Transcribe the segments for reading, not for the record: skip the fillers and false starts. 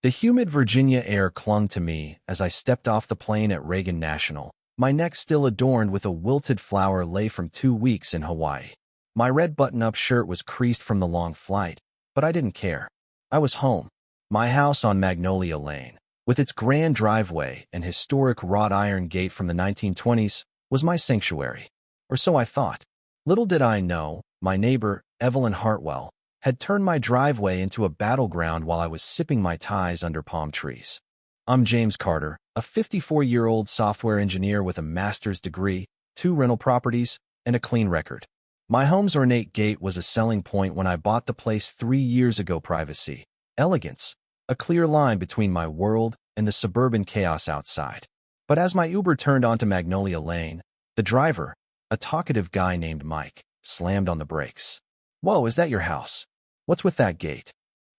The humid Virginia air clung to me as I stepped off the plane at Reagan National, my neck still adorned with a wilted flower lay from 2 weeks in Hawaii. My red button-up shirt was creased from the long flight, but I didn't care. I was home. My house on Magnolia Lane, with its grand driveway and historic wrought iron gate from the 1920s, was my sanctuary. Or so I thought. Little did I know, my neighbor, Evelyn Hartwell, had turned my driveway into a battleground while I was sipping my ties under palm trees. I'm James Carter, a 54-year-old software engineer with a master's degree, 2 rental properties, and a clean record. My home's ornate gate was a selling point when I bought the place 3 years ago. Privacy, elegance, a clear line between my world and the suburban chaos outside. But as my Uber turned onto Magnolia Lane, the driver, a talkative guy named Mike, slammed on the brakes. "Whoa, is that your house? What's with that gate?"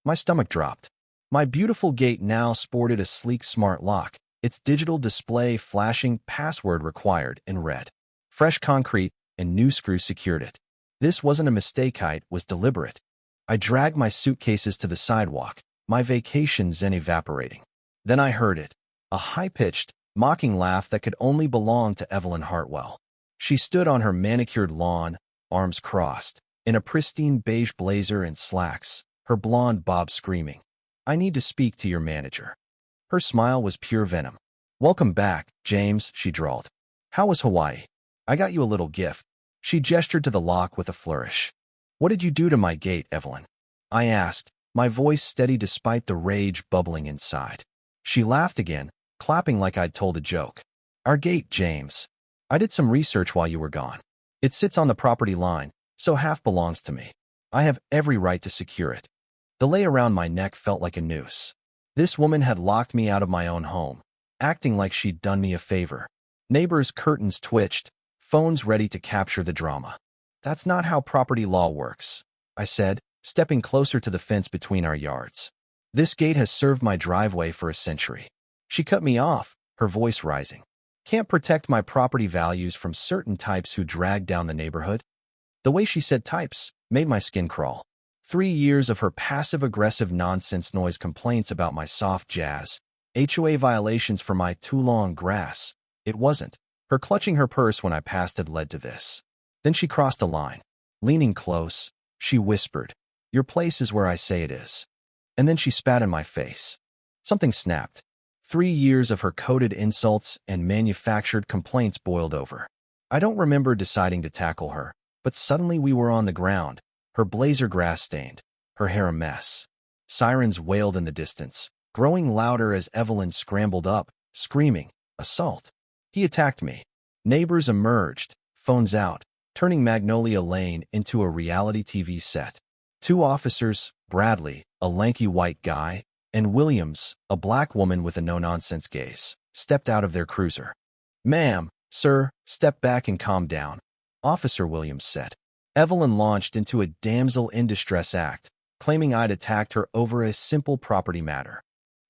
My stomach dropped. My beautiful gate now sported a sleek smart lock, its digital display flashing "password required" in red. Fresh concrete and new screws secured it. This wasn't a mistake, it was deliberate. I dragged my suitcases to the sidewalk, my vacation zen evaporating. Then I heard it, a high-pitched, mocking laugh that could only belong to Evelyn Hartwell. She stood on her manicured lawn, arms crossed, in a pristine beige blazer and slacks, her blonde bob screaming, "I need to speak to your manager." Her smile was pure venom. "Welcome back, James," she drawled. "How was Hawaii? I got you a little gift." She gestured to the lock with a flourish. "What did you do to my gate, Evelyn?" I asked, my voice steady despite the rage bubbling inside. She laughed again, clapping like I'd told a joke. "Our gate, James. I did some research while you were gone. It sits on the property line, so half belongs to me. I have every right to secure it." The lay around my neck felt like a noose. This woman had locked me out of my own home, acting like she'd done me a favor. Neighbors' curtains twitched, phones ready to capture the drama. "That's not how property law works," I said, stepping closer to the fence between our yards. "This gate has served my driveway for a century." She cut me off, her voice rising. "Can't protect my property values from certain types who drag down the neighborhood?" The way she said types made my skin crawl. 3 years of her passive-aggressive nonsense noise complaints about my soft jazz, HOA violations for my too long grass. It wasn't. Her clutching her purse when I passed had led to this. Then she crossed a line. Leaning close, she whispered, "Your place is where I say it is." And then she spat in my face. Something snapped. 3 years of her coded insults and manufactured complaints boiled over. I don't remember deciding to tackle her, but suddenly we were on the ground, her blazer grass-stained, her hair a mess. Sirens wailed in the distance, growing louder as Evelyn scrambled up, screaming, "Assault!" He attacked me. Neighbors emerged, phones out, turning Magnolia Lane into a reality TV set. 2 officers, Bradley, a lanky white guy, and Williams, a black woman with a no-nonsense gaze, stepped out of their cruiser. "Ma'am, sir, step back and calm down," Officer Williams said. Evelyn launched into a damsel in distress act, claiming I'd attacked her over a simple property matter.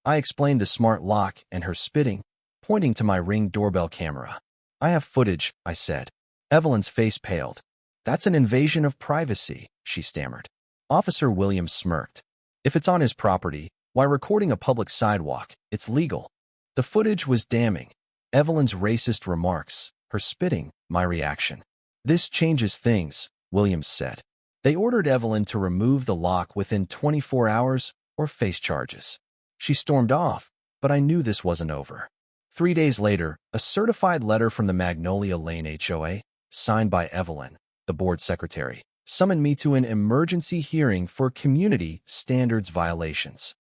I explained the smart lock and her spitting, pointing to my Ring doorbell camera. "I have footage," I said. Evelyn's face paled. "That's an invasion of privacy," she stammered. Officer Williams smirked. "If it's on his property, why recording a public sidewalk, it's legal." The footage was damning. Evelyn's racist remarks, her spitting, my reaction. "This changes things," Williams said. They ordered Evelyn to remove the lock within 24 hours or face charges. She stormed off, but I knew this wasn't over. 3 days later, a certified letter from the Magnolia Lane HOA, signed by Evelyn, the board secretary, summoned me to an emergency hearing for community standards violations.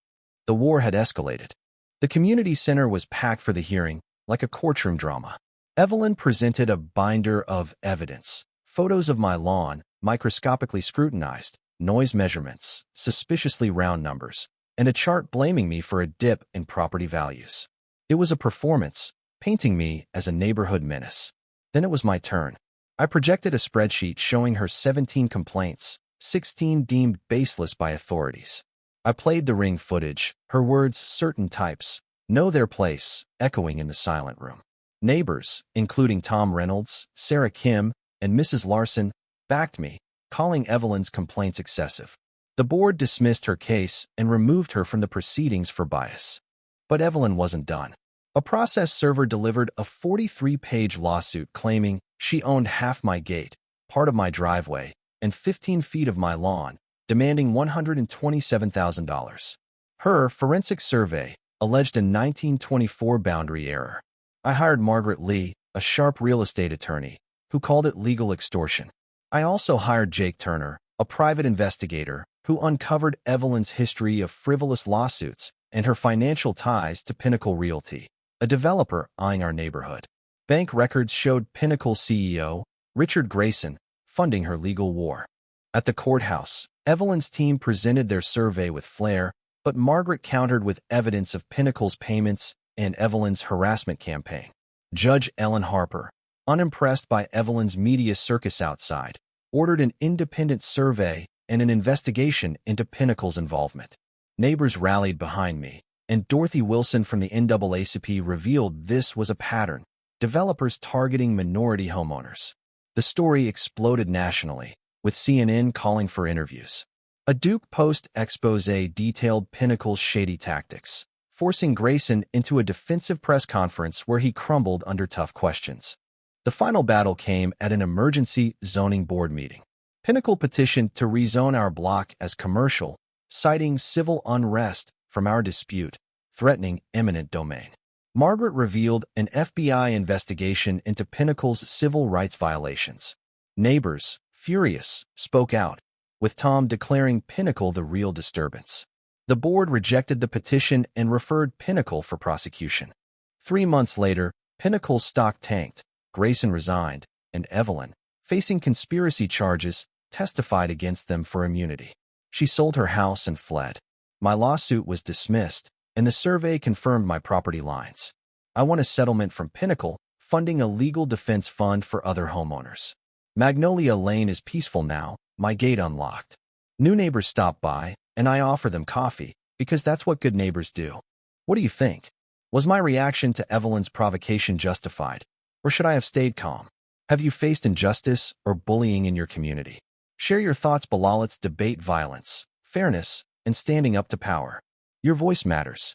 The war had escalated. The community center was packed for the hearing, like a courtroom drama. Evelyn presented a binder of evidence, photos of my lawn, microscopically scrutinized, noise measurements, suspiciously round numbers, and a chart blaming me for a dip in property values. It was a performance, painting me as a neighborhood menace. Then it was my turn. I projected a spreadsheet showing her 17 complaints, 16 deemed baseless by authorities. I played the Ring footage, her words "certain types," "know their place," echoing in the silent room. Neighbors, including Tom Reynolds, Sarah Kim, and Mrs. Larson, backed me, calling Evelyn's complaints excessive. The board dismissed her case and removed her from the proceedings for bias. But Evelyn wasn't done. A process server delivered a 43-page lawsuit claiming she owned half my gate, part of my driveway, and 15 feet of my lawn, demanding $127,000. Her forensic survey alleged a 1924 boundary error. I hired Margaret Lee, a sharp real estate attorney, who called it legal extortion. I also hired Jake Turner, a private investigator, who uncovered Evelyn's history of frivolous lawsuits and her financial ties to Pinnacle Realty, a developer eyeing our neighborhood. Bank records showed Pinnacle CEO, Richard Grayson, funding her legal war. At the courthouse, Evelyn's team presented their survey with flair, but Margaret countered with evidence of Pinnacle's payments and Evelyn's harassment campaign. Judge Ellen Harper, unimpressed by Evelyn's media circus outside, ordered an independent survey and an investigation into Pinnacle's involvement. Neighbors rallied behind me, and Dorothy Wilson from the NAACP revealed this was a pattern: developers targeting minority homeowners. The story exploded nationally, with CNN calling for interviews. A Duke Post expose detailed Pinnacle's shady tactics, forcing Grayson into a defensive press conference where he crumbled under tough questions. The final battle came at an emergency zoning board meeting. Pinnacle petitioned to rezone our block as commercial, citing civil unrest from our dispute, threatening eminent domain. Margaret revealed an FBI investigation into Pinnacle's civil rights violations. Neighbors, furious, spoke out, with Tom declaring Pinnacle the real disturbance. The board rejected the petition and referred Pinnacle for prosecution. 3 months later, Pinnacle's stock tanked, Grayson resigned, and Evelyn, facing conspiracy charges, testified against them for immunity. She sold her house and fled. My lawsuit was dismissed, and the survey confirmed my property lines. I won a settlement from Pinnacle, funding a legal defense fund for other homeowners. Magnolia Lane is peaceful now, my gate unlocked. New neighbors stop by, and I offer them coffee, because that's what good neighbors do. What do you think? Was my reaction to Evelyn's provocation justified, or should I have stayed calm? Have you faced injustice or bullying in your community? Share your thoughts below. Let's debate violence, fairness, and standing up to power. Your voice matters.